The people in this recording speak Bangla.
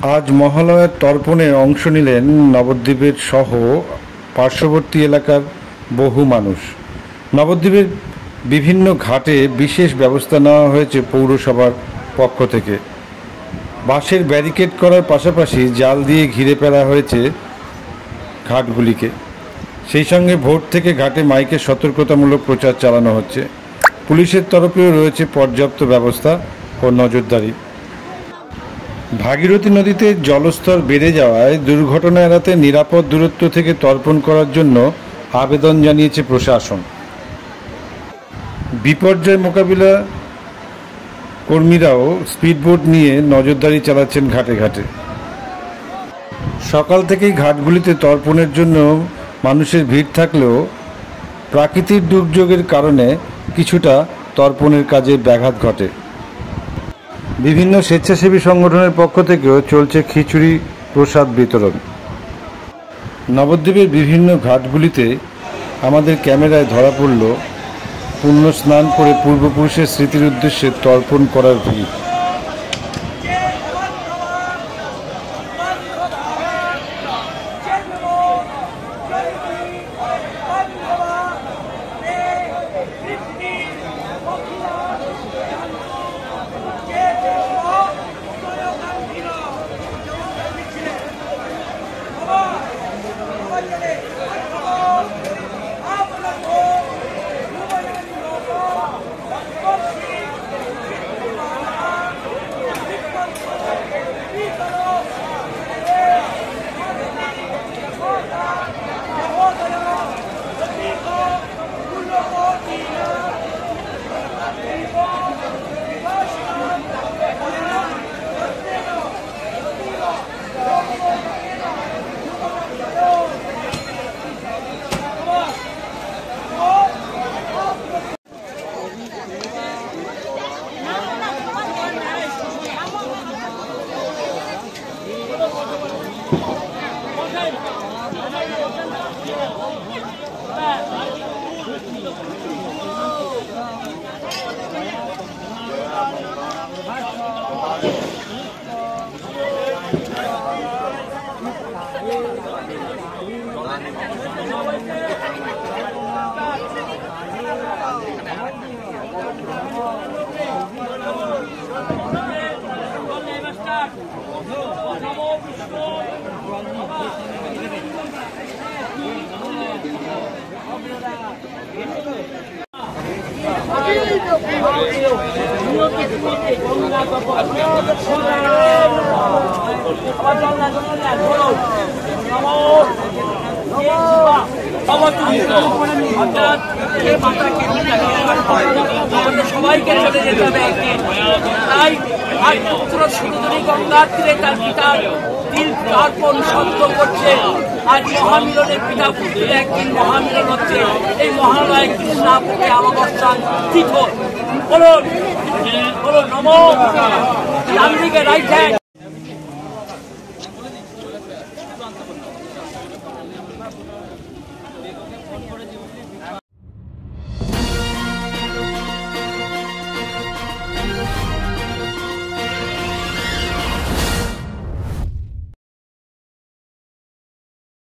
আজ মহালয়ার তর্পণে অংশ নিলেন নবদ্বীপের সহ পার্শ্ববর্তী এলাকার বহু মানুষ। নবদ্বীপের বিভিন্ন ঘাটে বিশেষ ব্যবস্থা নেওয়া হয়েছে পৌরসভার পক্ষ থেকে। বাঁশের ব্যারিকেড করার পাশাপাশি জাল দিয়ে ঘিরে ফেলা হয়েছে ঘাটগুলিকে। সেই সঙ্গে ভোর থেকে ঘাটে মাইকে সতর্কতামূলক প্রচার চালানো হচ্ছে। পুলিশের তরফেও রয়েছে পর্যাপ্ত ব্যবস্থা ও নজরদারি। ভাগীরথী নদীতে জলস্তর বেড়ে যাওয়ায় দুর্ঘটনা এড়াতে নিরাপদ দূরত্ব থেকে তর্পণ করার জন্য আবেদন জানিয়েছে প্রশাসন। বিপর্যয় মোকাবিলা কর্মীরাও স্পিডবোট নিয়ে নজরদারি চালাচ্ছেন ঘাটে ঘাটে। সকাল থেকেই ঘাটগুলিতে তর্পণের জন্য মানুষের ভিড় থাকলেও প্রাকৃতিক দুর্যোগের কারণে কিছুটা তর্পণের কাজে ব্যাঘাত ঘটে। বিভিন্ন স্বেচ্ছাসেবী সংগঠনের পক্ষ থেকেও চলছে খিচুড়ি প্রসাদ বিতরণ। নবদ্বীপের বিভিন্ন ঘাটগুলিতে আমাদের ক্যামেরায় ধরা পড়ল পুণ্য স্নান করে পূর্বপুরুষের স্মৃতির উদ্দেশ্যে তর্পণ করার ভিড়। সবাইকে চলে যেতে হবে। তাই গঙ্গার তীরে তার পিতার তিল তর্পণ সত্য করছে। আজ মহামিলনের পিতা পুত্রের একদিন মহামিলন হচ্ছে। এই মহালয় কৃষ্ণাপকে অবস্থান তীর্থ বলুন বলুন নমো ডান দিকে রাইট হ্যান্ড